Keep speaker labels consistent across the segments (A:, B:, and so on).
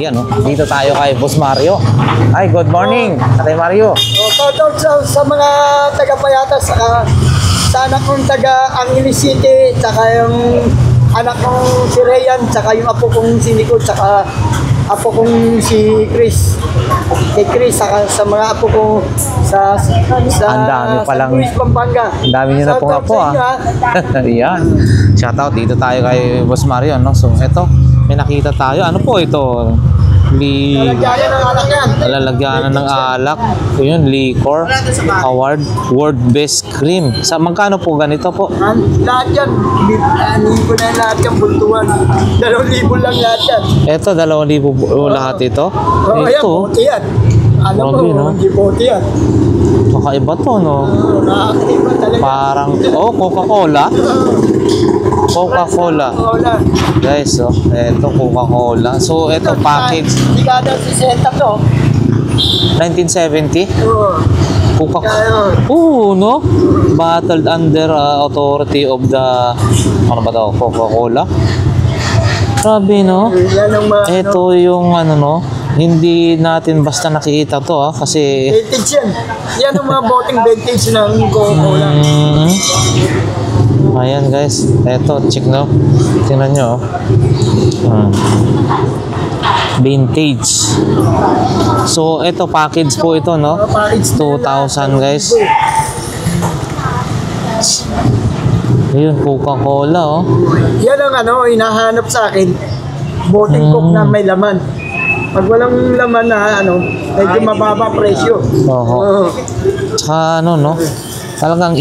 A: Ayan, no? Dito tayo kay Boss Mario. Hi, good morning, Tatay Mario.
B: Shoutout sa mga taga-Payatas, sa anak kong taga-Angeles City, saka yung anak kong si Rayan, saka yung apo kong si Nico, saka apo kong si Chris. Kay Chris, saka sa mga apo kong sa
A: Ang dami palang,
B: Luis, Pampanga.
A: ang dami nyo na pong apo, Ayan. Shoutout dito tayo kay Boss Mario, no? So, eto, may nakita tayo. Ano po ito?
B: Lalagyan ng alak yan.
A: Lalagyanan ng alak. So, yun, liquor award, world best cream. Sa magkano po ganito po?
B: Lahat yan, anin ko na lahat yung buntuan. 2,000 lang lahat yan.
A: Ito, 2,000 po lahat ito.
B: Ayan,
A: Ito,
B: bote yan. Alam mo,
A: grabe, no?
B: hindi bote yan.
A: kakaiba to, no?
B: Nakakaiba talaga.
A: Parang, oh, Coca-Cola. Coca-Cola.
B: Coca-Cola.
A: Guys, oh, eto Coca-Cola. So, eto package.
B: Dekada 60 to.
A: 1970.
B: Oo.
A: Coca-Cola. Oo, no? Bottled under authority of the, ano ba to? Coca-Cola. Grabe, no?
B: Yan ang mga,
A: Ito yung ano, no? Hindi natin basta nakikita to, kasi
B: vintage yan. Yan ang mga boteng vintage ng Coca-Cola.
A: Ayan guys, eto, check no. Tingnan nyo, vintage. So, eto, package po ito, no? 2,000 guys. Ayun, Coca-Cola, oh.
B: Yan ang ano, hinahanap sa akin. Boteng Coke na may laman. Pag walang laman na ano, medyo mababa presyo.
A: Oo. Tsaka ano, no? Talagang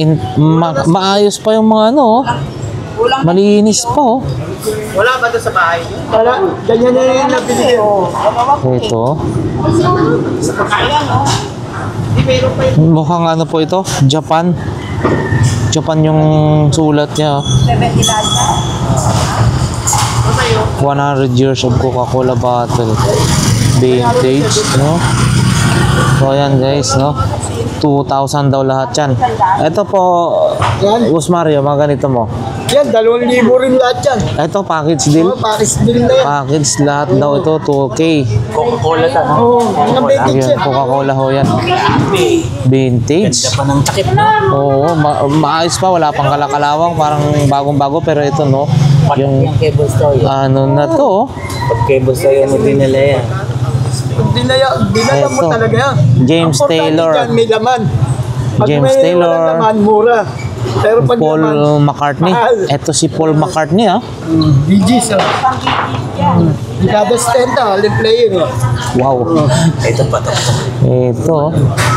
A: maayos pa yung mga ano, oh. Malinis pa, oh.
C: Wala ba ito sa bahay niyo?
B: Wala, ganyan na yung nabili ko.
A: Ito.
C: Hindi, meron pa yun.
A: Mukhang ano po ito? Japan. Japan yung sulat niya. 100 years of Coca-Cola bottle. Vintage, no? So, ayan guys, no? 2,000 daw lahat yan. Ito po,
B: Yan,
A: Boss Mario, mga ganito mo.
B: yan 2,000 rin lahat yan.
A: Ito, package deal.
B: Oh, Paris din na yan.
A: Package lahat daw ito, 2K.
C: Coca-Cola ta, no?
B: Oo, mga vintage
A: Ayan,
B: yan.
A: Coca-Cola ho yan. Vintage.
C: Ganda pa ng takip, no?
A: Oo, maayos pa, wala pang kalakalawang, parang bagong-bago, pero ito, no? Yung
C: Yung cable store yun.
A: ano na to,
C: Pag cable store yun, dinala yan.
B: Dinala mo
A: Eto.
B: talaga yan.
A: James
B: Ang importante
A: Taylor.
B: dyan, may laman. Pag
A: James
B: may
A: Taylor.
B: walang laman, mura. Pero pag
A: Paul
B: laman,
A: McCartney.
B: mahal.
A: Ito si Paul McCartney, ah.
B: BGs, oh. Dekada 70, alin player, eh.
A: Wow.
C: Ito pa to.
A: Ito,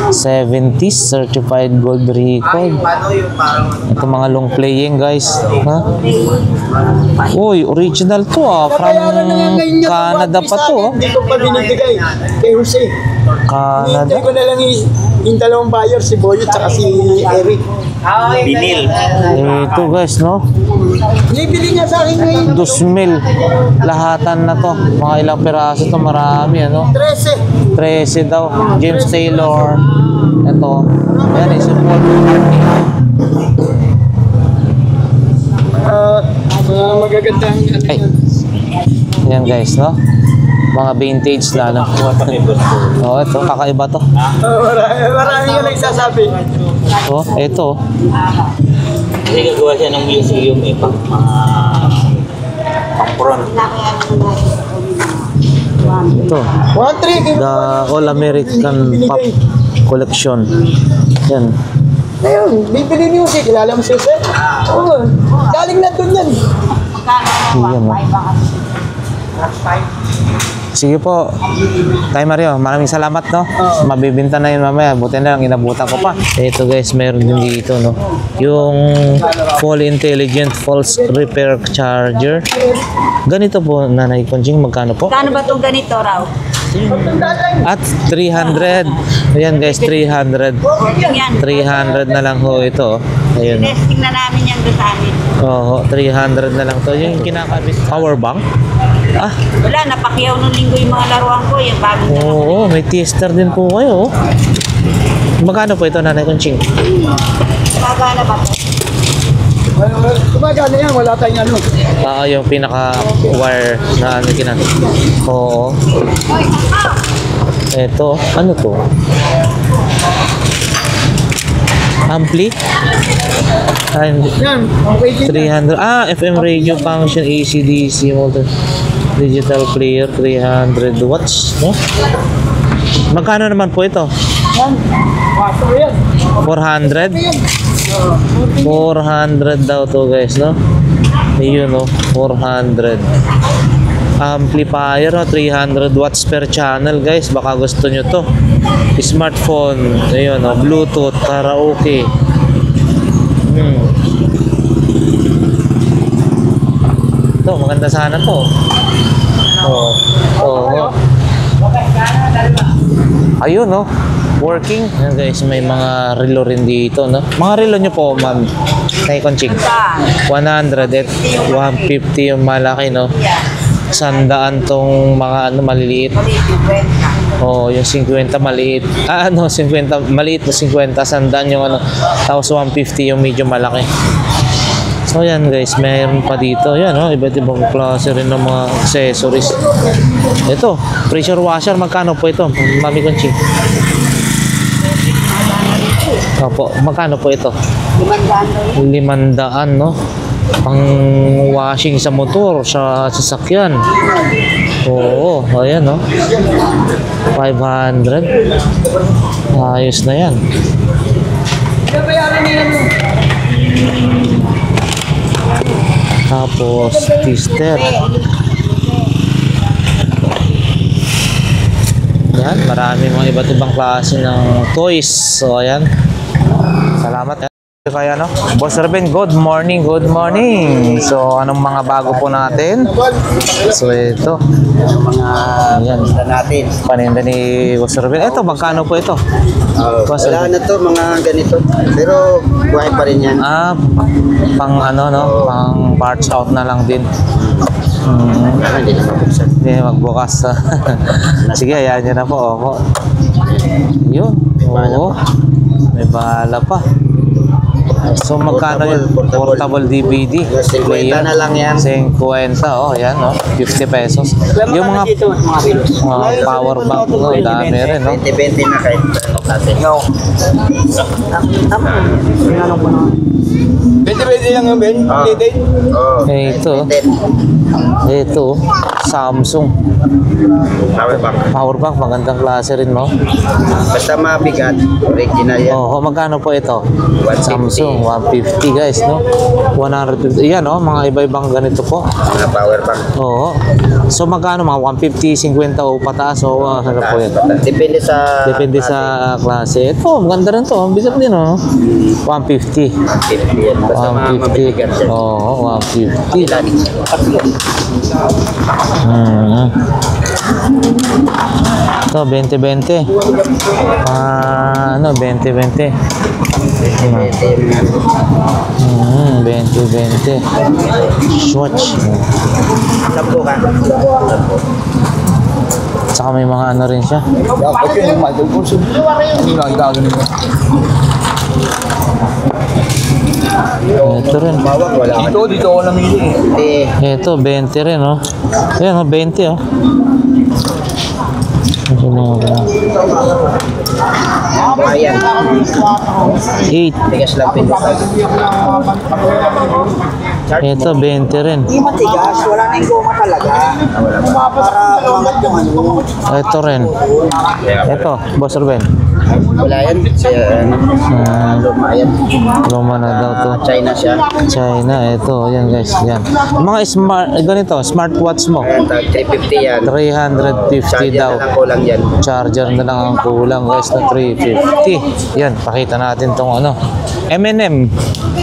A: 70s certified gold record.
C: Paano yung parang ano?
A: Ito mga long playing, guys. Ha? Uy, original to, ah. From
B: Nabayaran na nga ngayon niya kung
A: Canada
B: one
A: pa
B: piece
A: to,
B: sa akin,
A: ah.
B: Hindi ko pa binibigay kay Jose.
A: Canada.
B: Hintay ko na lang yung dalawang buyer, si Boyo at si Eric.
C: Binil.
A: Ito, guys, no?
B: Bibili niya sa akin ngayon.
A: 2,000 lahatan na to. Mga ilang piraso to, marami, ano?
B: 13.
A: 13 daw. James Taylor. Ito. Ayan, si Paul McCartney.
B: Mga magagandang ano
A: Ay.
B: yan.
A: Ayan guys, no? Mga vintage lalo. Oh, ito, kakaiba to.
B: Marami nga nagsasabi.
A: Oh, ito.
C: Kasi gagawa siya ng museum eh, pang pang-front.
A: Ito.
B: 1-3.
A: The All-American Pop Collection. Yan.
B: Ayun, bibili niyo si kilala mo si Jose? Oo. Galing na doon yan.
A: Yan, no? Sige po. Tay Mario, maraming salamat, no? Mabibinta na yun mamaya. Buti na lang, inabutan ko pa. Ito guys, meron din dito, no? Yung Full Intelligent False Repair Charger. Ganito po, Nanay Conching, magkano po?
D: Kano ba itong ganito raw?
A: At 300. Ayan guys, 300.
D: Yan.
A: 300 na lang ho ito. Ayun.
D: Testing na namin yan doon sa amin.
A: Oo, 300 na lang to. Yung kinakabit. Power bank? Ah,
D: Wala, napakyaw nung linggo yung mga laruan ko. Yung bagong dala.
A: oo, may tester din po kayo. Oh. Magkano po ito, Nanay Conching?
D: Magkano ba ito?
B: Kumagana yan, wala tayong ano.
A: Yung pinaka-wire na ano kinan. Oo. Ito, ano to? Ampli? Ah, hindi.
B: Yan, okay din.
A: 300. FM radio function, AC/DC, motor, digital player, 300 watts, no? Magkano naman po ito?
B: Yan, wato yan.
A: 400? 400 daw to guys, no? Ayun, no? 400. Amplifier, no? 300 watts per channel guys. Baka gusto nyo to. Smartphone, ayun, no? Bluetooth, karaoke. Ito, maganda sana to. Oo. Ayun, no? Working. Yan guys, may mga relo rin dito, no? Mga relo nyo po, ma'am. Naikonching. 100 at 150 yung malaki, no? 100 tong mga ano maliliit. Yung 50 maliit. 50 maliit na 50, 100 yung ano. Tapos 150 yung medyo malaki. So yan guys, mayroon pa dito. Yan, no? Iba't ibang klase rin ng mga accessories. Ito, pressure washer. Magkano po ito, Mami Conching? Opo, magkano po ito? 500, no? Pang washing sa motor, sa sasakyan. Oo, ayan, no? 500. Ayos na yan. Tapos, twister. Yan, marami mga iba't ibang klase ng toys. So, ayan. Salamat. Kaya no, Boss Ruben, good morning, good morning. So, anong mga bago po natin? So, ito. Ayan.
B: natin.
A: Paninda ni Boss Ruben. Ito, magkano po ito? Boss
B: Wala
A: Ruben.
B: na to, mga ganito. Pero buhay pa rin yan.
A: Pang ano, no? Pang parts out na lang din.
B: Hindi na mabuksan.
A: Hindi magbukas. Sige, ayan nyo na po. Opo. Yun. Oo. May bala pa. So magkano yun? Portable DVD player.
B: 50 na lang yan.
A: 50, yan, no? 50 pesos. Yung mga power bank, no? Dami rin, no?
B: 20-20 na kahit natin. 20-20 lang yung Ben?
A: Ito, Samsung. Power bank, magandang klase rin, no?
B: Basta mabigat, original yan.
A: Magkano po ito?
B: 150.
A: Samsung, 150 guys, no? 150. Yan, no? Mga iba-ibang ganito po.
B: Mga power bank.
A: Oo. So magkano mga 150, 50 o pataas o ano po yan?
B: Depende sa
A: Klase. Ito, maganda rin to. Ang bigat din, no? 150.
B: 50 yan. Basta mabigat
A: 150.
B: yan.
A: Oo, 150.
B: Lagi.
A: Ito, 20-20. 20-20. 20-20. Swatch.
B: Sampo ka.
A: Tsaka may mga ano rin siya. Ito rin.
B: Dito ako namili.
A: Ito, 20 rin, no? Ayan, 20, oh.
B: Ayan.
A: 8.
B: Tigas lang pindutan.
A: Ito, 20 rin.
B: Hindi matigas, wala na yung goma talaga. Para umangat yung ano.
A: Ito rin. Ito, Boss Ruben.
B: Wala yan. Luma yan.
A: Luma na daw to.
B: China siya.
A: China, ito. Yan guys, yan. Mga ganito, smartwatch mo.
B: Ayan, tag 350 yan.
A: 350
B: Charger
A: daw.
B: na lang kulang yan.
A: Charger na lang ang kulang guys na 350. Yan, pakita natin tong ano. M&M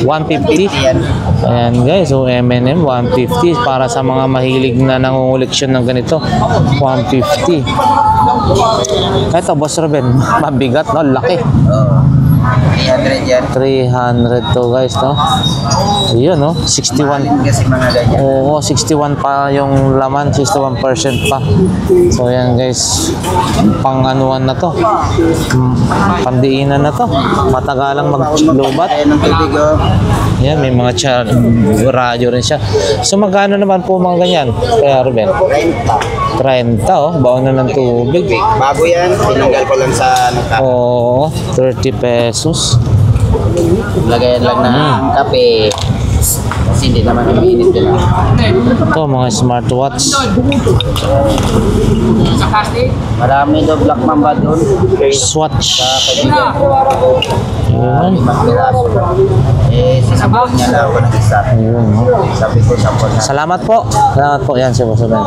A: 150.
B: yan.
A: Ayan guys, so M&M 150 para sa mga mahilig na nangunguleksyon ng ganito. 150. Ito, Boss Ruben, mabigat, no? Laki.
B: 300 yan.
A: 300 to guys, no? Ayun, no? 61.
B: Kasi mga ganyan.
A: Oo, 61 pa yung laman, 61% pa. So yan guys, pang-anuan na to. Pandiinan na to. Matagalang maglubat.
B: Ayan ang tubig, oh.
A: Yan, may mga radyo rin siya. So magkano naman po mga ganyan? Kaya Ruben? 30 oh, baon na ng tubig.
C: Bago yan, tinanggal ko lang sa nagka.
A: Oo, 30 pesos.
C: Lagayan lang ng kape. Kasi hindi naman umiinit din.
A: Ito, mga smartwatch.
C: Marami daw Black Mamba doon.
A: Swatch.
C: Sa kaibigan ko.
A: Ayun.
C: Limang piraso. Sisabot niya lang ako nag-isa.
A: Ayun.
C: Sabi ko, 10 na.
A: Salamat po. Salamat po. Yan, si Boss Ruben.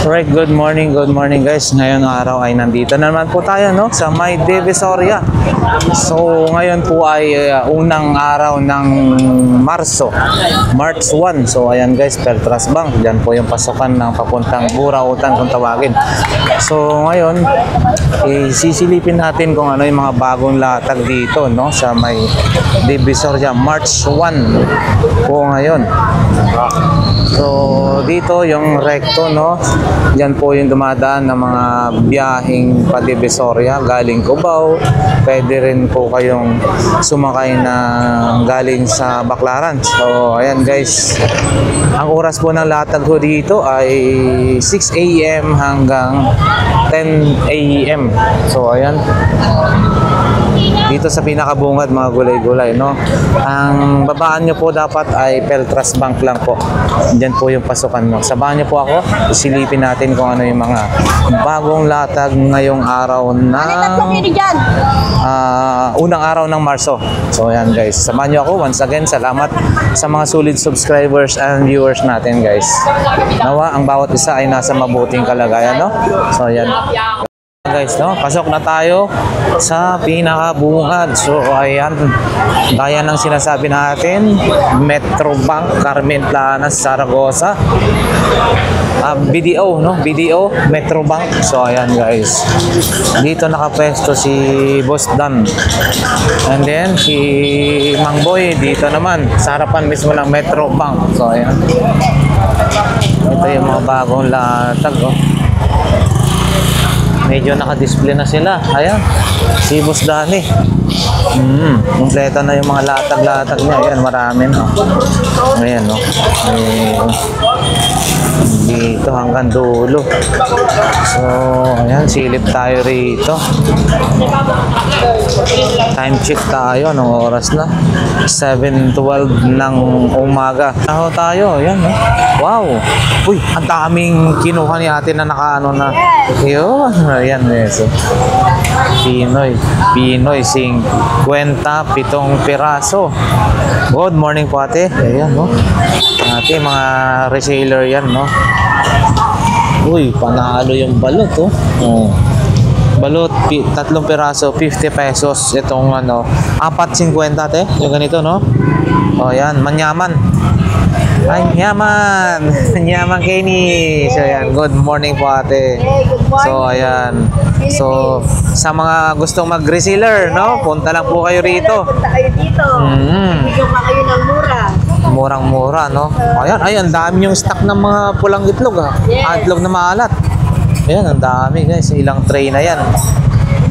A: Alright, good morning guys. Ngayong araw ay nandito naman po tayo no sa May Divisoria. So ngayon po ay unang araw ng Marso, March 1. So ayan guys, Peltras Bank. Diyan po yung pasukan ng papuntang Burautan kung tawagin. So ngayon, sisilipin natin kung ano yung mga bagong latag dito no sa May Divisoria. March 1 po ngayon. So dito yung recto no. Yan po yung dumadaan ng mga biyaheng pa Divisoria galing Cubao. Pwede rin po kayong sumakay na galing sa Baclaran. So ayan guys, ang oras po ng latag ko dito ay 6 AM hanggang 10 AM. So ayan, dito sa pinakabungad mga gulay-gulay no. Ang babaan nyo po dapat ay Peltras Bank lang po. Diyan po yung pasukan mo. Sabahan nyo po ako, isilipin natin kung ano yung mga bagong latag ngayong araw ng unang araw ng Marso. So ayan guys, samahan nyo ako. Once again, salamat sa mga solid subscribers and viewers natin guys. Nawa ang bawat isa ay nasa mabuting kalagayan no. So ayan guys no, pasok na tayo sa pinakabungad. So ayan, gaya ng sinasabi natin, Metro Bank, Carmen Planas, Zaragoza, BDO no, BDO, Metro Bank. So ayan guys, dito nakapwesto si Boss Dan, and then si Mang Boy dito naman sa harapan mismo ng Metro Bank. So ayan, ito yung mga bagong latag oh. Medyo naka-display na sila. Ayan, si Boss Danny. Kompleto na yung mga latag-latag niya. Ayan, marami na. Ayan, no. Dito hanggang dulo. So, ayan, silip tayo rito. Time check tayo. Anong oras na? 7:12 ng umaga. Taho tayo. Ayan, no. Wow. Uy, ang daming kinuha ni ate na nakaano na. Yun. Ayan, yes. Pinoy 50, 7 piraso. Good morning po ate. Ayan no. Ate, mga reseller yan no. Uy, panalo yung balot oh. Oh. Balot, 3 piraso, 50 pesos. Itong ano, 4.50 ate. Yung ganito no. Oh yan, manyaman. Ay, yaman! Yaman Kenny! So, ayan. Good morning po, ate. So, ayan. So, sa mga gustong mag-reseller, no? Punta lang po kayo rito.
E: Punta kayo dito. Bigyan pa kayo ng mura.
A: Murang-mura, no? Ayan, ay, ang dami yung stock ng mga pulang itlog, ha?
E: Yes.
A: Itlog na maalat. Ayan, ang dami, guys. Ilang tray na yan.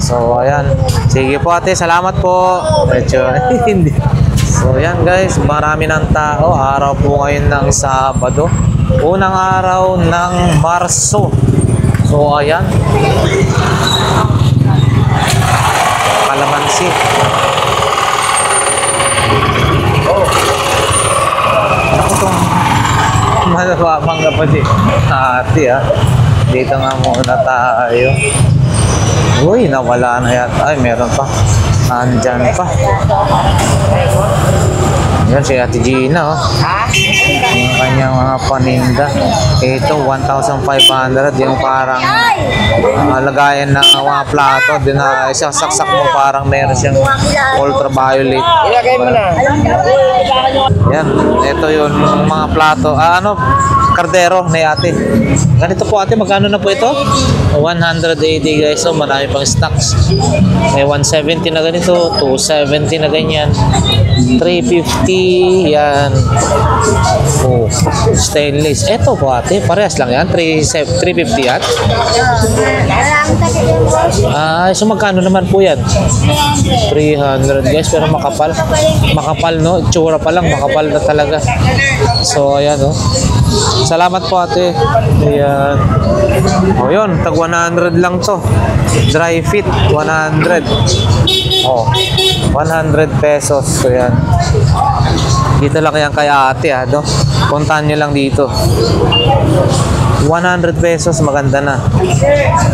A: So, ayan. Sige po, ate. Salamat po. Medyo, hindi. So yan guys, marami ng tao. Araw po ngayon ng Sabado, unang araw ng Marso. So ayan, kalamansi. Oh, ako itong malawamang ka pa din ate ha. Dito nga muna tayo. Uy, nawala na yata. Ay, meron pa. Andyan pa. Yan si Ate Gina oh. Yung kanyang mga paninda. Ito 1,500. Yung parang lagayan ng mga plato. Din na isang saksak mo parang meron siyang ultraviolet.
C: Ilagay mo na.
A: Yan. Ito yung mga plato. Ano? Kardero ni ate. Ganito po ate, magkano na po ito? 180 guys. So marami pang stocks. May 170 na ganito, 270 na ganyan, 350 yan. Oh, Stainless. Ito po ate, parehas lang yan. 350 yan. So magkano naman po yan? 300 guys, pero makapal. Makapal no, itsura pa lang, makapal na talaga. So ayan oh. Salamat po ate. Ayan. O yun, tag 100 lang to. Dry fit, 100. Oh, 100 pesos. So yan. Dito lang yan kay ate ha, no? Puntahan nyo lang dito. 100 pesos, maganda na.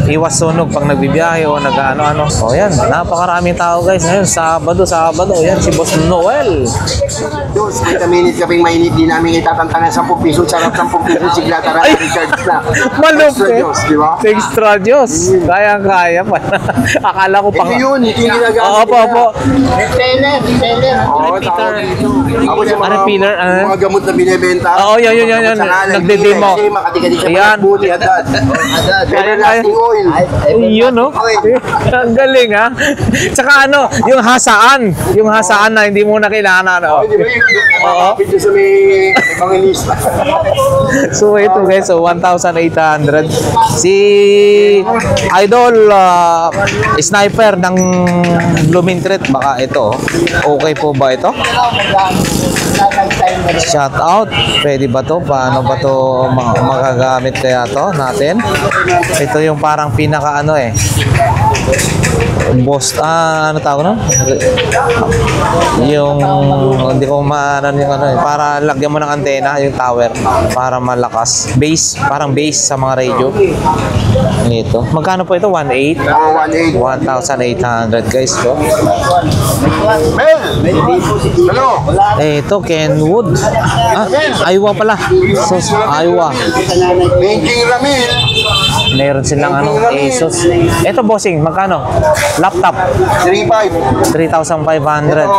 A: Iwas sunog pag nagbibiyahe o nag-ano-ano. O yan, napakaraming tao guys. Ngayon, Sabado. Yan, si Boss Noel.
F: Diyos, kita minute kaming mainit, di namin itatantanan 10 piso, sarap 10 piso, sigla tara, recharge na.
A: Malupit.
F: Diyos, di ba?
A: Extra Diyos. Kaya pa. Akala ko pang...
F: Ito yun, ito yung ginagamit.
A: Opo.
B: Retailer.
F: Oo, tawag dito. Ako sa mga,
A: Repealer,
F: mga gamot na binibenta.
A: Oo, yun. Nagde-demo.
F: Kasi makatigadig sa
A: Ayan.
F: buti agad. Everlasting oil.
A: Yun, no? Ang galing, ha? Tsaka ano, yung hasaan na hindi mo na kailangan, ano?
F: Di ba yung makakapit sa may evangelista?
A: So, ito guys, so 1,800. Si Idol Sniper ng Blooming Treat, baka ito. Okay po ba ito? Shout out. Pwede ba to? Paano ba to magagamit kaya to natin? Ito yung parang pinaka ano eh. Boss, ano tawag na? Yung, hindi ko maanan yung ano eh. Para lagyan mo ng antena, yung tower. Para malakas. Base, parang base sa mga radio. Ito. Magkano po ito? 1,800?
F: Oo, 1,800.
A: 1,800 guys. So.
F: Mel! Hello!
A: Ito, Kenwood. Iowa pala. So, Iowa.
F: Benching Ramil.
A: Meron silang ano, Asus. Ito, bossing, magkano? Laptop.
F: 3,500.
A: 3,500.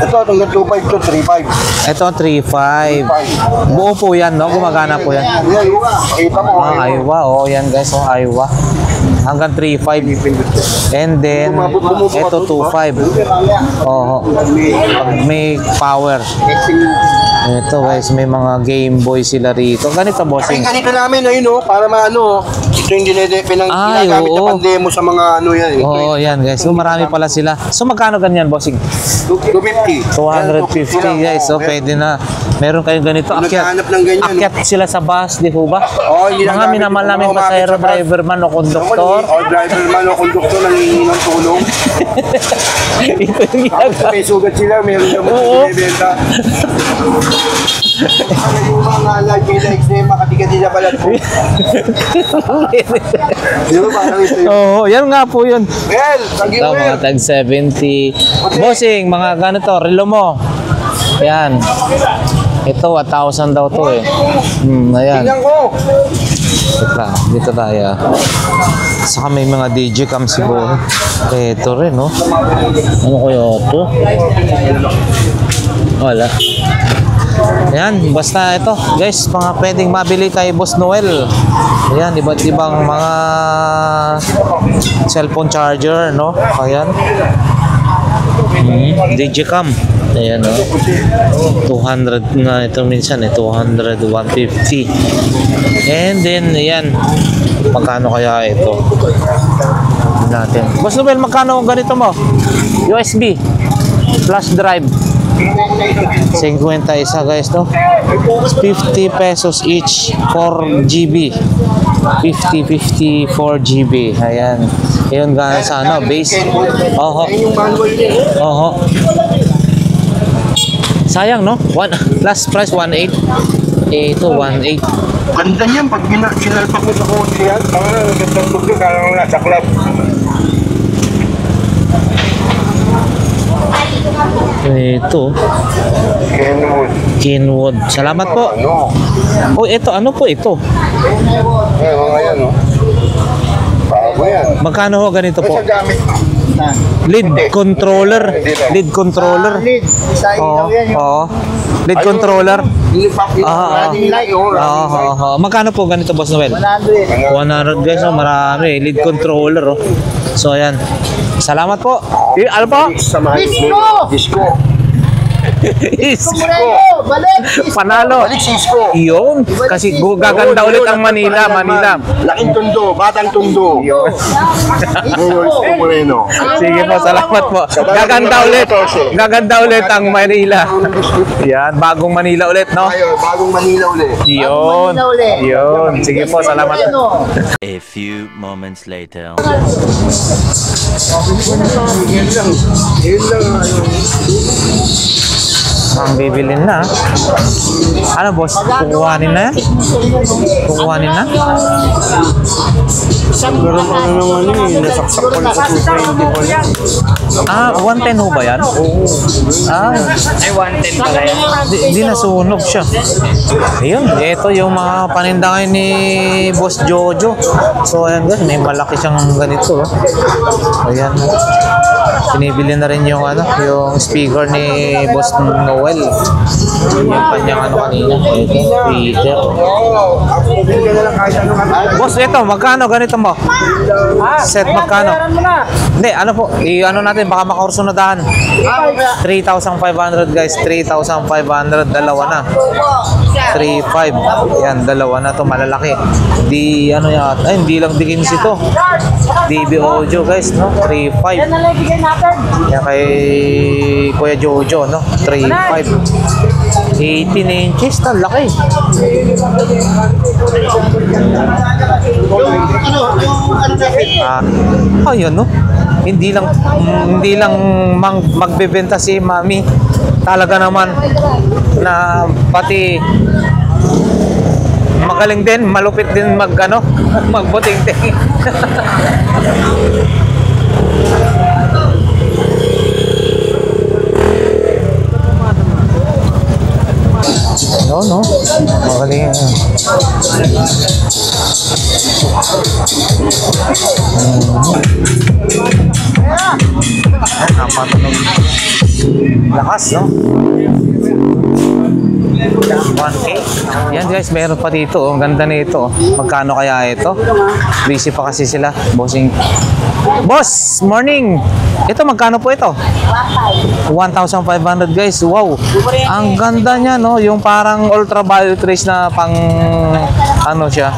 F: Ito, hanggang 2,500 to 3,500.
A: Ito, 3,500. Buo po yan, no? Gumagana po yan.
F: Yan, kita mo.
A: Iowa. Oh, yan guys. Oh, Iowa. Hanggang 3,500. And then, ito 2,500. Oh, pag may power. Ito guys, may mga Game Boy sila rito. Ganito,
F: Ay,
A: bossing.
F: ganito namin, ayun o, para maano, ito yung ginagamit na pandemo sa mga ano yan.
A: Oo, yan guys. So, marami pala sila. So, magkano ganyan, bossing?
F: 250.
A: 250 guys. So, pwede na. Meron kayong ganito.
F: Naghahanap ng ganyan.
A: Akyat sila sa bus, di po ba?
F: Oo, hindi
A: Mga
F: nagamit
A: minamal
F: yung
A: namin
F: mga
A: pasahero,
F: umakit sa bus.
A: driver man o konduktor.
F: O driver man o konduktor nangihingi ng tulong.
A: Ito yung
F: Tapos
A: ginagawa.
F: may sugat sila, meron naman
A: Oo.
F: sa binibenta. Yung mga like na yung makatigadig na pala. Di ba parang ito yun?
A: Oo, yan nga po yun.
F: Well, tagi
A: Ito,
F: mo
A: mga tag 70. Bossing, mga ganito, relo mo. Yan. Ito, 1,000 daw to eh. Ayan.
F: Tingnan ko.
A: Dito tayo. Saka may mga DJ cam siguro. Ito rin, no? Ano kaya ito? Wala. Ayan, basta ito. Guys, mga pwedeng mabili kay Boss Noel. Ayan, iba't ibang mga cellphone charger, no? Ayan. DJ cam. Ayan, no? 200 na ito minsan eh. 200, 150. And then, ayan. Magkano kaya ito? Natin. Boss Noel, magkano ganito mo? USB. Flash drive. 50 isa guys, no? 50 pesos each, 4 GB. 50, 4 GB. Ayan. Yun nga sa ano, base. Oho.
F: Ayun yung manual din.
A: Oho. Sayang, no? Last price, 1,800. Ito, 1,800.
F: Ganda niyan pag sinalpak mo sa kotse yan. Parang gandang look yun, parang nasa club.
A: Ito,
F: Kenwood.
A: Kenwood. Salamat po.
F: Ano?
A: Oh, ito, ano po ito?
F: Eh, mga yan, no? Bago yan.
A: Magkano ho ganito po?
F: Sa gamit.
A: Lead controller. Lead controller.
B: Lead. Isa ilaw yan yung
A: Oo. Lead controller.
F: Running light.
A: Oo. Magkano po ganito, Boss Noel?
B: 100.
A: 100 guys, oh, marami. Lead controller, oh. So, ayan. Salamat po. Ano po?
F: Samahan mo. Disco.
A: Isko.
B: Moreno, balik!
A: Panalo.
F: Balik si Isko.
A: Yun. Kasi gaganda ulit ang Manila.
F: Laking tundo, batang tundo. Ngayon, Isko Moreno.
A: Sige po, salamat po. Gaganda ulit ang Manila. Yan, bagong Manila ulit, no?
F: Ayun, bagong Manila ulit.
A: Yun. Yun. Sige po, salamat.
G: A few moments later.
A: Ang bibilin na. Ano, boss? Kukuhanin na yan? Kukuhanin na?
F: Meron pa naman nasaksak ko na sa 220
A: Ah, 110 ho ba yan? Ah,
C: Ay, 110 pala yan.
A: di nasunog siya. Ayun, ito yung mga paninda ngayon ni Boss Jojo. So, ayan guys, may malaki siyang ganito. Ayan. Pinibili na rin yung yung speaker ni Boss Noel. Yung kanyang kanina. Ito, Peter. Boss, ito, magkano ganito mo? Set magkano? Hindi, ano po, ano natin, baka makaursunadahan. 3,500 guys, 3,500, dalawa na. 3,500, yan, dalawa na to, malalaki. Di, ano yata, ay, hindi lang di 15 to. DB Audio guys, no, 3,500. Yan kay Kuya Jojo, no, 3,500. 18 inches, laki. Ayun, no. Hindi lang magbebenta si Mami. Talaga naman na pati magaling din, malupit din magbuting-ting. No. Magaling yan. Napatunog. Lakas, no? 1K. Yan guys, meron pa dito. Ang ganda nito. Magkano kaya ito? Busy pa kasi sila. Bossing. Boss, morning! Ito, magkano po ito? 1,500 guys. Wow. Ang ganda niya, no? Yung parang ultraviolet rays na pang ano siya.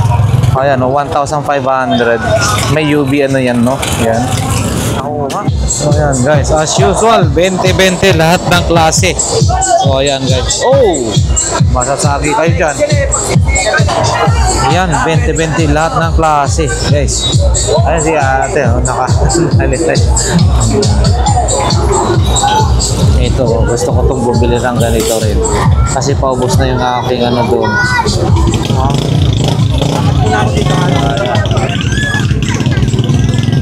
A: Ayan, no? 1,500. May UV ano yan, no? Yan. So ayan guys, as usual 20-20 lahat ng klase. So ayan guys, masasabi kayo dyan. Ayan, 20-20 lahat ng klase guys. Ayan si ate, naka-alitay. Ito, gusto ko itong bumili ng ganito rin kasi paubos na yung aking ano doon.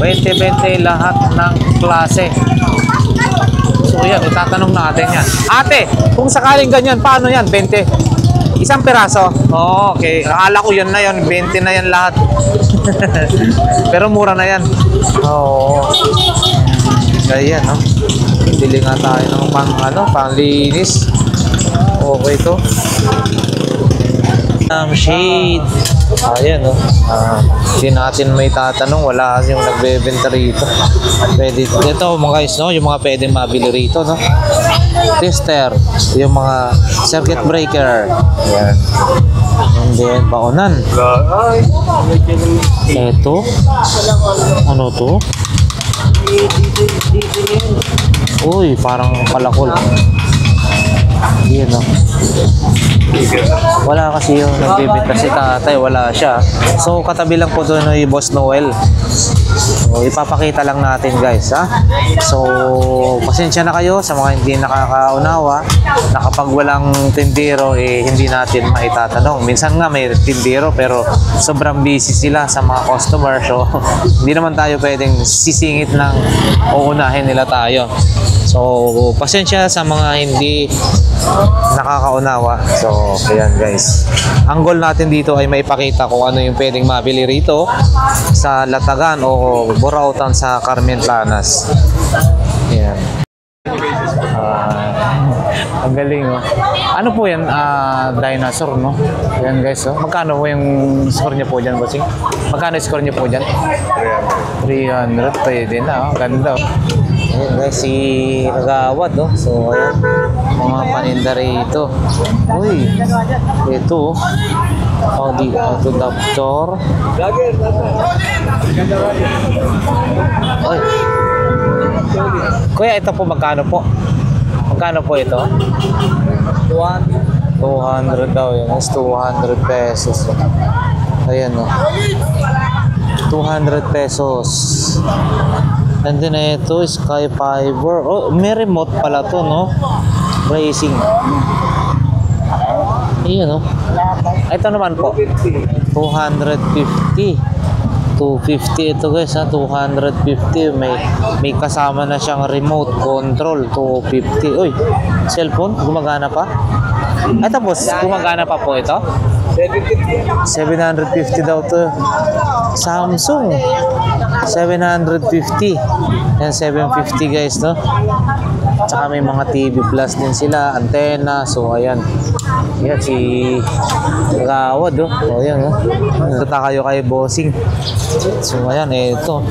A: 20-20 lahat ng klase. So yan, itatanong natin yan. Ate, kung sakaling ganyan, paano yan? 20? Isang piraso? Oh, okay. Akala ko yan na yan. 20 na yan lahat. Pero mura na yan. Oo. Kaya yan, no? Bili nga tayo ng panglinis. Okay to. Shade. Ayan, no? Hindi natin may tatanong. Wala kasi yung nagbebenta rito. Pwede. Ito mga guys, no? Yung mga pwedeng mabili rito, no? Tester. Yung mga circuit breaker. Ayan. And then, baunan. Ito. Ano to? Uy, parang palakol. Yan, no? Wala kasi yung nagbibenta si tatay, wala siya. So katabi lang po doon yung Boss Noel. So, ipapakita lang natin guys, ha. So pasensya na kayo sa mga hindi nakakaunawa na kapag walang tindero hindi natin maitatanong. Minsan nga may tindero pero sobrang busy sila sa mga customer, so hindi naman tayo pwedeng sisingit ng uunahin nila tayo. So pasensya sa mga hindi nakakaunawa. So ayan guys, ang goal natin dito ay maipakita kung ano yung pwedeng mabili rito sa Latagan o Burautan sa Carmen Planas. Ayan. Ang galing, oh. Ano po yan? Dinosaur, no? Ayan guys, oh. Magkano po yung score niya po dyan, bossing? Magkano yung score niya po dyan? 300. Pwede na, oh. Ganda, oh. Ayan guys, si Kagawad, oh. So ayan, Mga paninda rito. Uy, ito. Audi Auto Doctor. Uy. Kuya, ito po magkano po? Magkano po ito? 200 daw yun. It's 200 pesos. Ayan o. 200 pesos. And then ito, Sky Fiber. Oh, may remote pala to, no? Racing. Ayan o. Ito naman po. 250. 250 ito guys ha, 250. May kasama na siyang remote control. 250. Uy, cellphone, gumagana pa? Ito boss, gumagana pa po ito? 750 daw to. Samsung 750. Yan, 750 guys, no? Tsaka may mga TV Plus din sila, antena. So ayan. Yan si Gawad, oh. So ayan, oh. Punta kayo kay Bossing. So ayan, ito.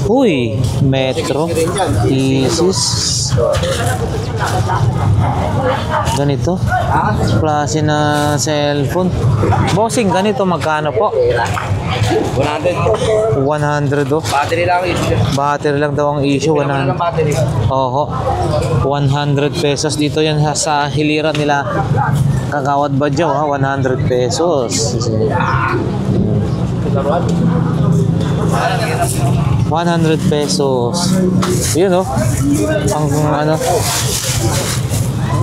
A: Uy, Metro Thesis. Ganito. Klase na cellphone. Bossing, ganito magkano po? 100 oh.
C: Battery lang issue.
A: Battery lang daw ang issue. 100. Oho. 100 pesos. Dito yan sa hiliran nila Kagawad Badyaw ha. 100 pesos. 100 pesos. Yun oh. Ang ano.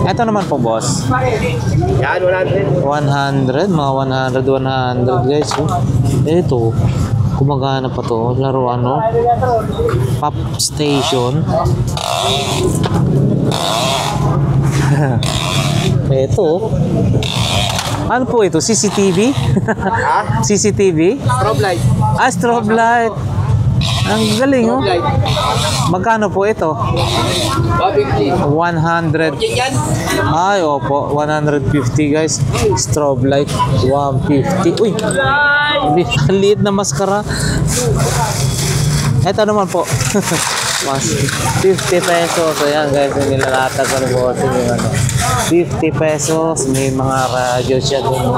A: Ito naman po boss.
C: Yan, 100.
A: 100, mga 100 guys. Oh. Ito, gumagana pa to. Laruan, no? Pop Station. Ito. Ano po ito? CCTV? CCTV?
C: Strobe light.
A: Ah, strobe light. Ang galing, oh. Magkano po ito? 100.
C: Yan.
A: Ay, opo. 150 guys. Strobe light. 150. Uy! Ang liit na maskara. Ito naman po. 50 pesos. Ayan guys. Yung nilalatag ko ng bossing yung ano. 50 pesos. May mga radyo siya dun.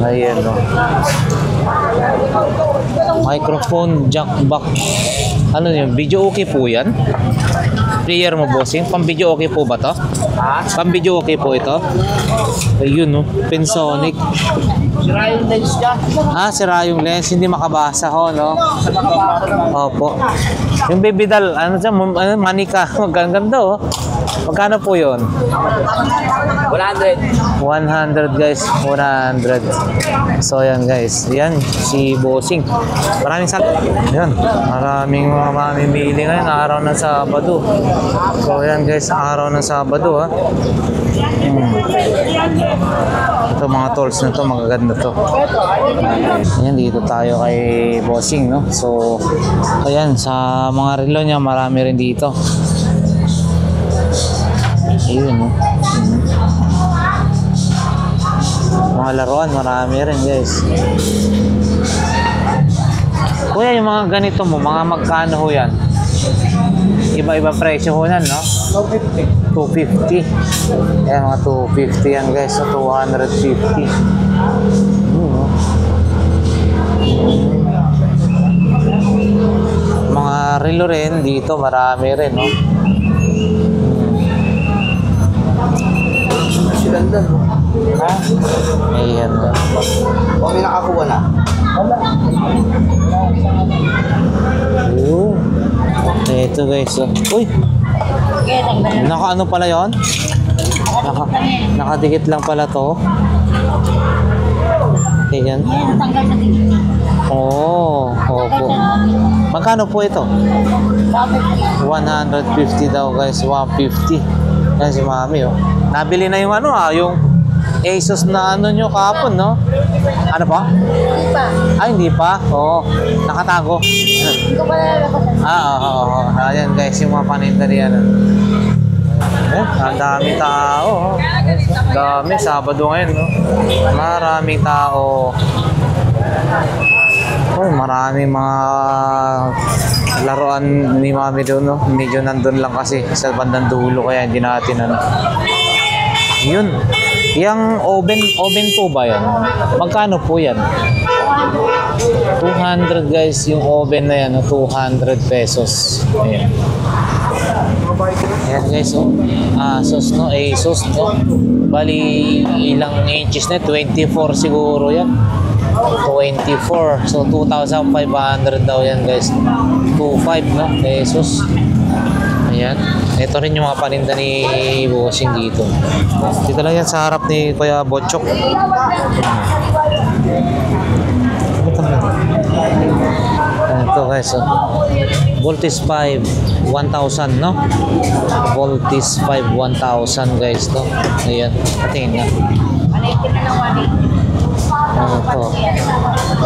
A: Ayan o. Microphone, jack back. Ano yun? Video okay po yan? Player mo bossing? Pang video okay po ba to? Pang video okay po ito? Ayun no. Pensonic.
C: Sira yung lens niya.
A: Ah, sira yung lens. Hindi makabasa ho, no? Opo. Yung baby doll, ano siya? Manika. Maganda oh. Magkano po yun?
C: 100.
A: 100 guys. 100. So yan guys. Yan si Bossing. Maraming yan. Maraming mga mamimili ngayon. Araw ng Sabado. So yan guys. Araw ng Sabado ha. Ito mga tools na to. Magaganda to. Ayan. Dito tayo kay Bossing, no? So ayan. Sa mga relo niya marami rin dito. Ayun, no? Mga laruan, marami rin guys. Kuya, yung mga ganito mo, mga magkano ho yan? Iba-iba presyo ho yan, no? 250. Ayan, mga 250 yan guys. So, 250. No? Mga relo rin dito, marami rin, no?
F: Ganda.
A: Ha? Ayan na.
F: O may nakakuha na.
A: Oo. Ito guys. Oh. Uy! Naka ano pala yon? Nakadikit lang pala to. Ayan. Oo. Opo. Magkano po ito? 150 daw guys. 150. Yan si mami oh. Nabili na yung ano yung Asus na ano nyo kahapon, no? Ano pa?
E: Hindi pa.
A: Ah, hindi pa? Oo. Nakatago.
E: Hindi ko pa nalalabasan.
A: Oo. Ayan guys, yung mga paninda niyan. Ang dami tao. Dami, Sabado ngayon, no? Maraming tao. Oh, maraming mga laruan ni mami doon, no? Medyo nandun lang kasi sa bandang dulo, kaya hindi natin ano. Yun. Yung oven po ba yan? Magkano po yan? 200 guys, yung oven na yan, 200 pesos. Ayan. Ayan guys, oh. Asus, no? Asus, no? Bali, ilang inches na? 24 siguro yan. 24. So, 2,500 daw yan guys. 2,500, no? Asus. Ayan. Ito rin yung mga paninda ni Bossing dito. Dito lang yan sa harap ni Kuya Botchok. Ito guys, oh. Voltis 5, 1,000, no? Voltis 5, 1,000 guys, no? Ayan. Patingin na. Ano to?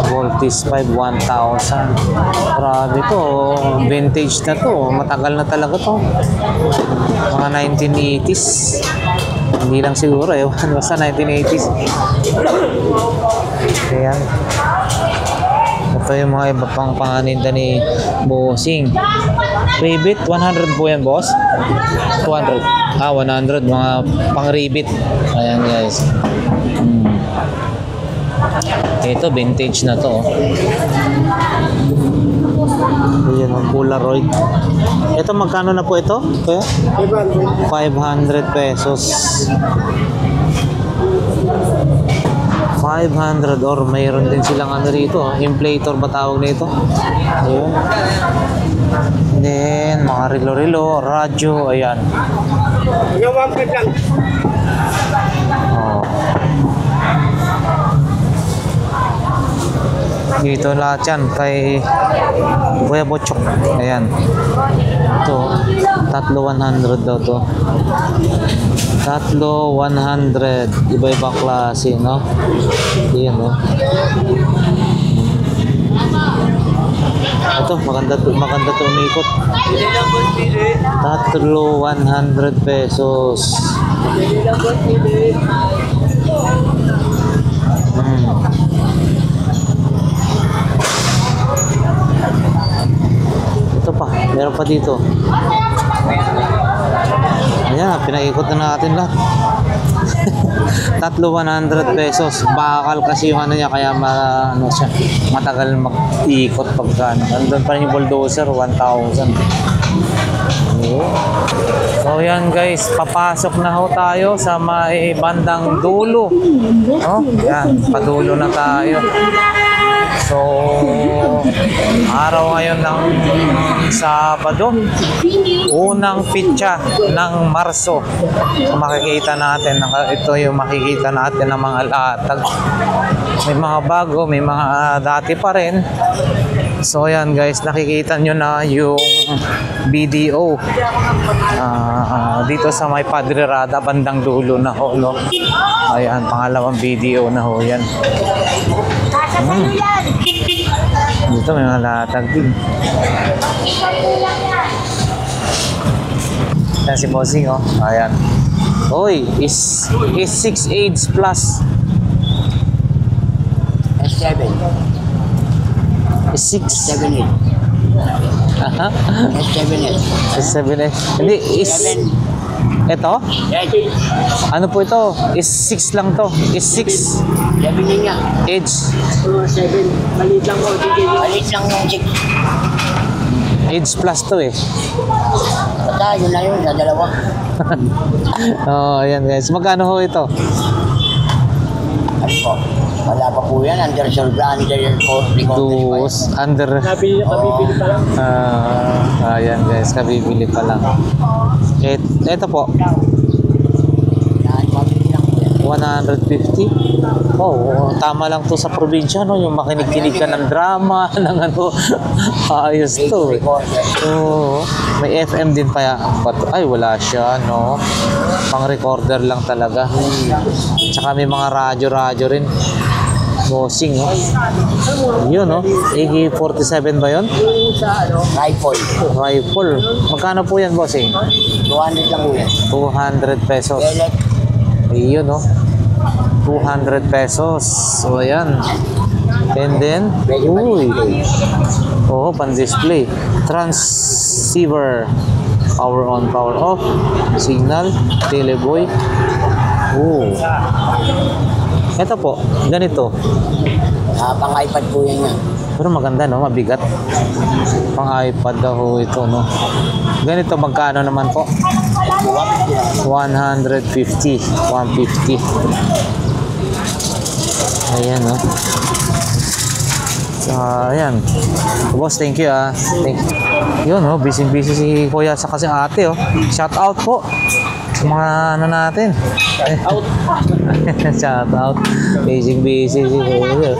A: Voltis 5, 1,000. Grabe to. Vintage na to. Matagal na talaga to. Mga 1980s. Hindi lang siguro eh. Basta 1980s. Ayan. Ito yung mga iba pang panganinda ni Bossing. Ribbit, 100 po yan, boss? 200. 100. Mga pang ribbit. Ayan guys. Ito, vintage na to. Ayan, ang Polaroid. Ito, magkano na po ito? Kaya? 500 pesos. 500 or mayroon din silang ano rito. Inflator ba tawag nito? Ayan. Then, mga rilo-rilo, radyo, ayan. Oh. Dito lahat yan kay Kuya Botchok. Ayan. Ito, 3,100 daw to. 3,100. Iba-ibang klase, no? Ayan, no? Ito, maganda to umikot. 3,100 pesos. Ito pa, meron pa dito. Ayan, pinaikot na natin lahat. 3,100 pesos. Bakal kasi yung ano niya, kaya matagal mag-ikot pagka. Nandun pa rin yung bulldozer, 1,000. So yan guys, papasok na ho tayo sa may bandang dulo. Oh, yan, padulo na tayo. So, araw ngayon ng Sabado, unang pitsa ng Marso. So, makikita natin, ito yung makikita natin ng mga latag. May mga bago, may mga dati pa rin. So, yan guys, nakikita nyo na yung BDO dito sa may Padre Rada, bandang dulo na ho, no? Ayan, pangalawang BDO na ho yan. Dito may mga latag din. Yan si Bossing, oh. Ayan. Oy, is 6 AIDS plus.
C: S7.
A: Is 6.
C: 7
A: Aha.
C: S7S.
A: Is 7 Hindi, is... Ito? Ano po ito? Is 6 lang to. Is 6.
C: 7 nga.
A: Age.
C: 7. Maliit lang po. Maliit lang yung 6.
A: Age plus to eh.
C: Basta yun na yun, sa dalawa.
A: Oh, ayan guys. Magkano ho ito?
C: Ano po? Wala pa po yan. Under Solbra, under
A: Dos, under...
C: Kabibili pa lang.
A: Ayan guys, kabibili pa lang. Ito po. 150. Oh, tama lang to sa probinsya, no? Yung makinig-kinig ka ng drama, ng ano. Ayos to. Oh, may FM din pa yan. Ay, wala siya, no? Pang recorder lang talaga. Tsaka may mga radyo rin. Bossing, no? Yun, no? AK-47 ba yun?
C: Rifle.
A: Rifle. Magkano po yan, Bossing?
C: 200 lang po yan.
A: 200 pesos.
C: Pellet.
A: Ayun, no? 200 pesos. So, ayan. And then, uy. Oo, pan-display. Transceiver. Power on, power off. Signal. Teleboy. Oo. Ito po, ganito.
C: Pang iPad po yan yan.
A: Pero maganda, no? Mabigat. Pang iPad daw ho ito, no? Ganito, magkano naman po? 150. 150. Ayan, no? So, ayan. Boss, thank you, ah. Thank you. Yun, no? Busy-busy si Kuya sa kasi ate, oh. Shout out po sa mga ano natin. Shout out. Busy si Kuya.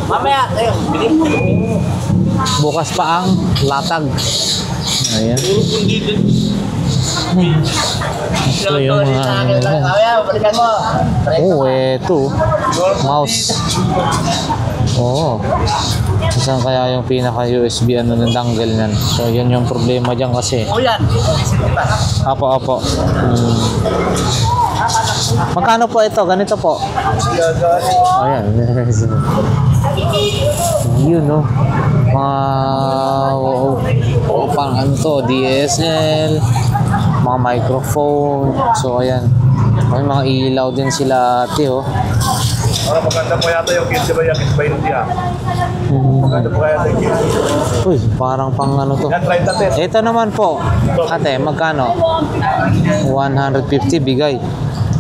C: Mamaya, ayun, bilhin.
A: Bukas pa ang latag. Ayan. Ito yung mga ano nila.
C: Mamaya, balikan mo.
A: Oh, eto. Mouse. Oo. Saan kaya yung pinaka-USB ano ng dangle niyan? So, yun yung problema dyan kasi.
C: O yan.
A: Apo. Magkano po ito? Ganito po. Ayan. Yun, no? Pang ano to, DSL, mga microphone. So, ayan. May mga ilaw din sila ate, oh.
H: Maganda po yata yung kids, diba yung kids 20 ah? Maganda po kaya yung kids.
A: Uy, parang pang ano to.
H: Yan, try natin.
A: Ito naman po. Ate, magkano? 150 bigay.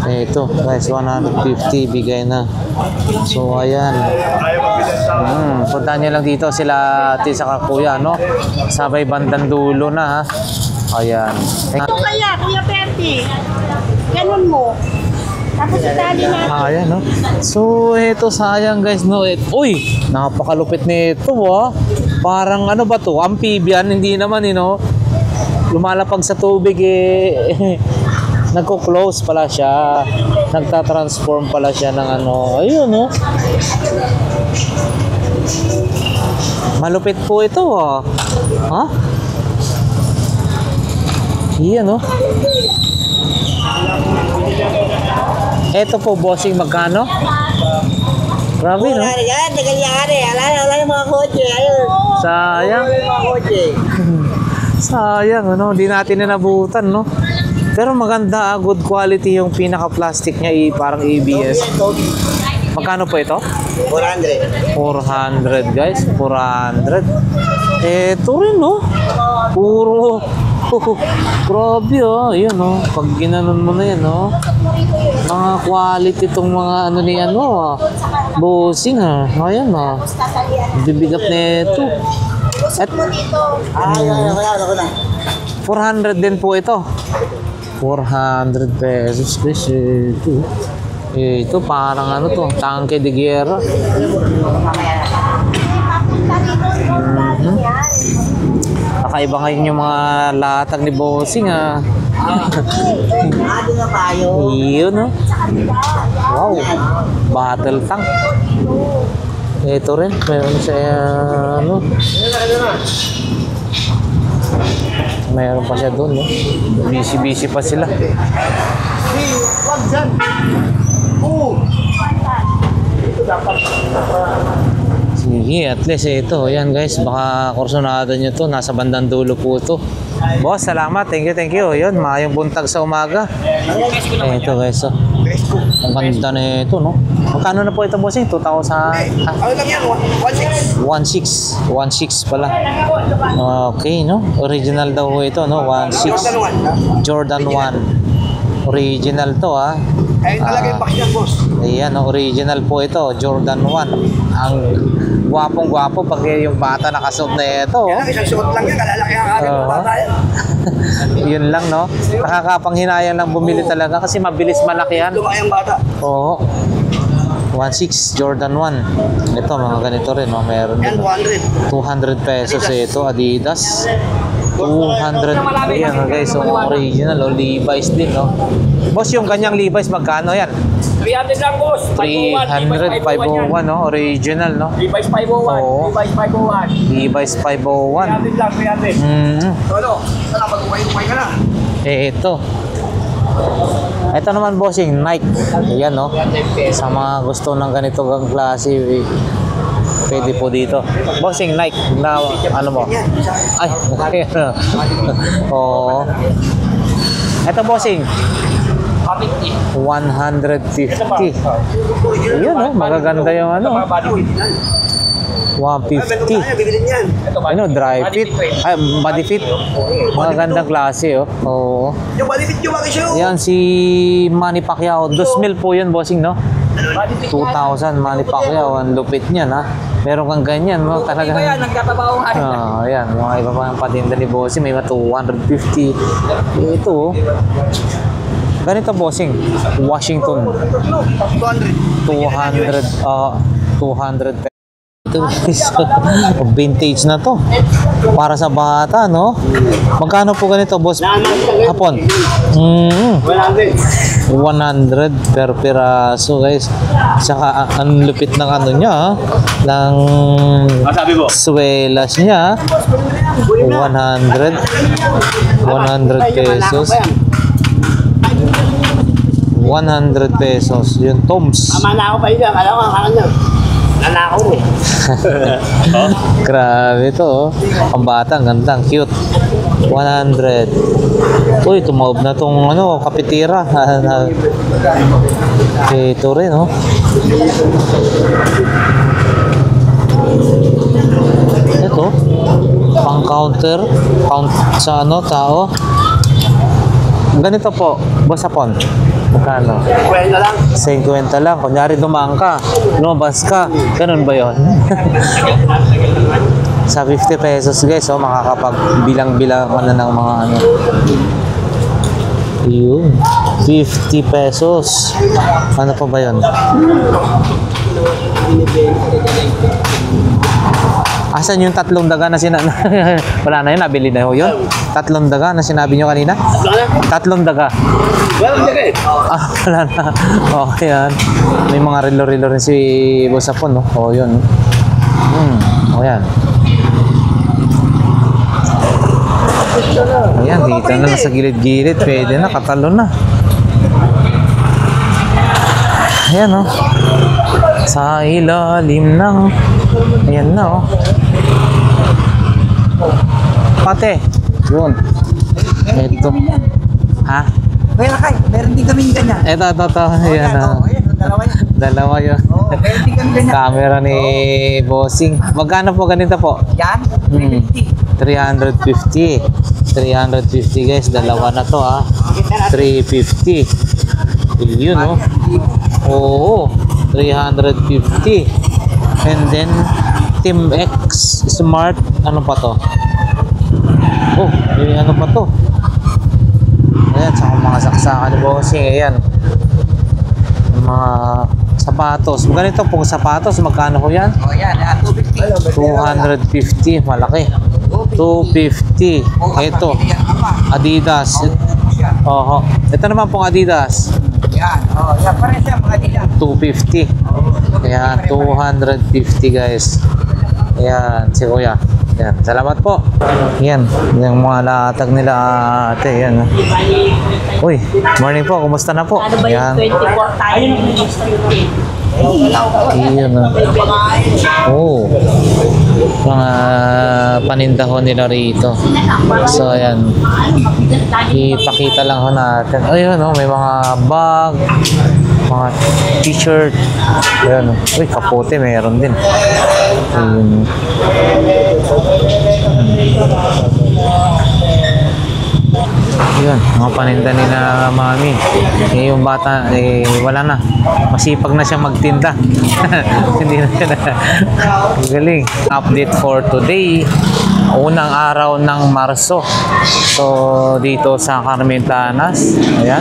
A: Ito, guys, 150 bigay na. So, ayan.
H: Ayaw magbilan sa
A: Puntahan niyo lang dito sila ate sa kuya, no? Sabay bandang dulo na, ha? Ayan.
D: Ito kaya, Kuya Perti. Ganun mo. Tapos itali na.
A: Ayan, no? So, ito sayang, guys, no? Uy, napakalupit nito, ah. Parang ano ba to? Amphibian, hindi naman, no? Lumalapag sa tubig, eh. Nagko-close pala siya. Nagta-transform pala siya ng ano. Ayun, no? Malupit po ito, ah. Ha? Iyan, no? Ito po, bossing, magkano? Grabe, no?
B: Yan, tagalyari. Ala yung mga kotse. Ayun.
A: Sayang.
B: Mga kotse.
A: Sayang, ano? Di natin na nabutan, no? Pero maganda, good quality yung pinaka-plastic niya, parang ABS. Magkano po ito?
B: 400.
A: 400, guys. 400. Ito rin, no? Puro. Grabe, oh. Ayan, no? Pag ginanon mo na yan, no? Mga quality itong mga ano ni ano, bossing, ha? Ayan, no? Bibigat na ito. At, 400 din po ito. 400 pesos, guys. Ito parang ano to, tangke de guerra. Kakaiba ngayon yung mga latag ni bossing, ah. Iyon, no? Wow, battle tank. Ito rin, meron siya, ano, meron pa siya doon, no? Busy pa sila. Sige, at least ito, yan guys, baka kursunado nyo to, nasa bandang dulo po to. Boss, salamat, thank you. Yun, maayong buntag sa umaga. Ito guys, oh. Ang ganda na ito, no? Magkano na po ito, bossing? 2,000?
B: Ano lang yan? 1.6.
A: 1.6 pala. Okay, no? Original daw po ito, no? 1.6 Jordan 1. Original to, ha?
B: Ayun talaga yung box niya, boss.
A: Ayan, no? Original po ito, Jordan 1. Ang gwapong-gwapo pag yung bata nakasuot na ito, oh.
B: Yan, isang suot lang yan. Kalalaki ang aking mga bata yan.
A: Yun lang, no? Nakakapanghinayang lang bumili talaga kasi mabilis malakihan.
B: Lumaki ang bata.
A: Oo. 1.6 Jordan 1. Ito, mga ganito rin, no? Meron
B: Yan,
A: din.
B: 200.
A: 200 pesos ito, Adidas. 200. Ayan, guys, so original, Levi's din, no? Boss, yung kanyang Levi's, magkano yan?
C: 300 lang, boss.
A: 300, 501, no? Original, no?
C: Levi's 501.
A: Oo.
C: Levi's 501.
A: Levi's 501.
C: 300 lang, 300.
B: Ano? Sana mag-umay-umay ka na.
A: Ito. Ito naman, bossing, Nike. Ayan, no? Sa mga gusto ng ganito ang klase, pwede po dito. Bossing, Nike, na ano mo? Ay, oo. Ito, bossing. 150. Yun, oh, magaganda yung ano. 150. Ano, dry fit. Ay, body fit. Magagandang klase, oh. Oo.
F: Yung balibit yung mga show.
A: Yan, si Manny Pacquiao. 2,000 po yun, bossing, no? 2,000, Manny Pacquiao. Ang lupit niyan, ha? Meron kang ganyan, no? Talaga.
C: Nagkatabaong
A: Ayan, mga iba pa ang patinda ni bossing. May mga 250. Ito, oh. Ganito, bossing. Washington. 200 pesos. Ito guys, vintage na to. Para sa bata, no? Magkano po ganito, boss? Hapon? 100 per piraso, guys. Saka ang lupit ng ano niya, ng swelas niya. 100 pesos. 100 pesos. Yung Toms.
B: Tama na ako pa yun. Alam ko, nanakaw mo.
A: Grabe to, oh. Ang bata, ang ganda, ang cute. 100. Uy, tumawag na tong ano, kapitira. Ito rin, oh. Ito, pang counter, count sa ano, tao. Ganito po, boss Apon. Magkano? 50 lang. Kunyari dumaan ka, lumabas ka. Ganun ba yun? Sa 50 pesos guys, oh, makakapagbilang-bilang ka na ng mga ano. Yun. 50 pesos. Ano pa ba yun? Asan yung 3 daga na sinabi? Wala na yun, nabili na yun. 3 daga na sinabi nyo kanina? 3 daga. Wala na. Okay yan. May mga relo-relo rin si Boss Apon, no? O, yun. O, yan. Ayan, dito na sa gilid-gilid. Pwede na, katalo na. Ayan, oh. Sa ilalim ng... Ayan na, oh. Pate. Yun. Ito. Ha?
B: Kaya kay, meron din kami ganyan.
A: Ito. Ayan, oh. Dalawa yun.
B: Meron din kami ganyan.
A: Camera ni Bossing. Magkano po ganito po?
B: Yan,
A: 350 guys, dalawa na to, ha. 350. Yun, oh. Oo, 350. And then Team X Smart, ano pa to? Oh, ano pa to? Ayan, sa mga saksakan ni Bossing. Ayan, mga sapatos. Ganito pong sapatos, magkano ko yan?
B: Oh, yan, 250.
A: 250, malaki. 250. Ito, Adidas. Oho. Ito naman pong Adidas.
B: Yan, oh, yan, parang siya mga dila.
A: 250. Ayan, 250 guys. Ayan, si Kuya. Ayan, salamat po. Ayan, yung mga latag nila ate. Ayan. Uy, morning po. Kumusta na po?
D: Ano ba yung 24 tayo?
A: Ayan. Oh. Mga panindahon nila rito. So, ayan. Ipakita lang ho natin. Ayun, oh, may mga bag, mga t-shirt. Ayan. Uy, kapote meron din. Ayun. Yun, mga paninda ni na mami. Yung bata, wala na. Masipag na siya magtinda. Hindi na siya na. Galing. Update for today. Unang araw ng Marso. So, dito sa Carmentanas. Ayan.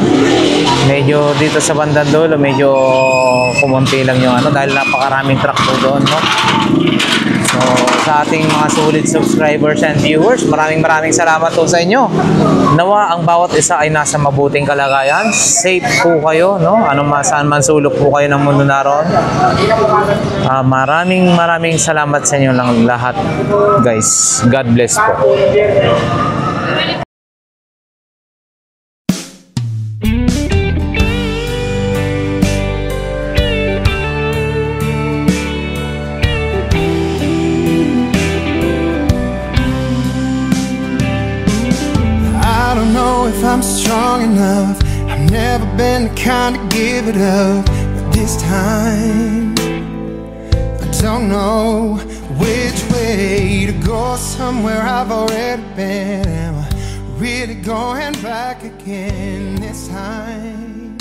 A: Medyo dito sa bandang dulo, medyo kumunti lang yung ano dahil napakaraming truck po doon, no? So, sa ating mga sulit subscribers and viewers, maraming salamat po sa inyo. Nawa ang bawat isa ay nasa mabuting kalagayan. Safe po kayo, no? Saan man sulok po kayo ng mundo naroon. Maraming salamat sa inyo lang lahat, guys. God bless po.
I: I'm strong enough. I'm never been the kind to give it up, but this time I don't know which way to go. Somewhere I've already been. Am I really going back again this time?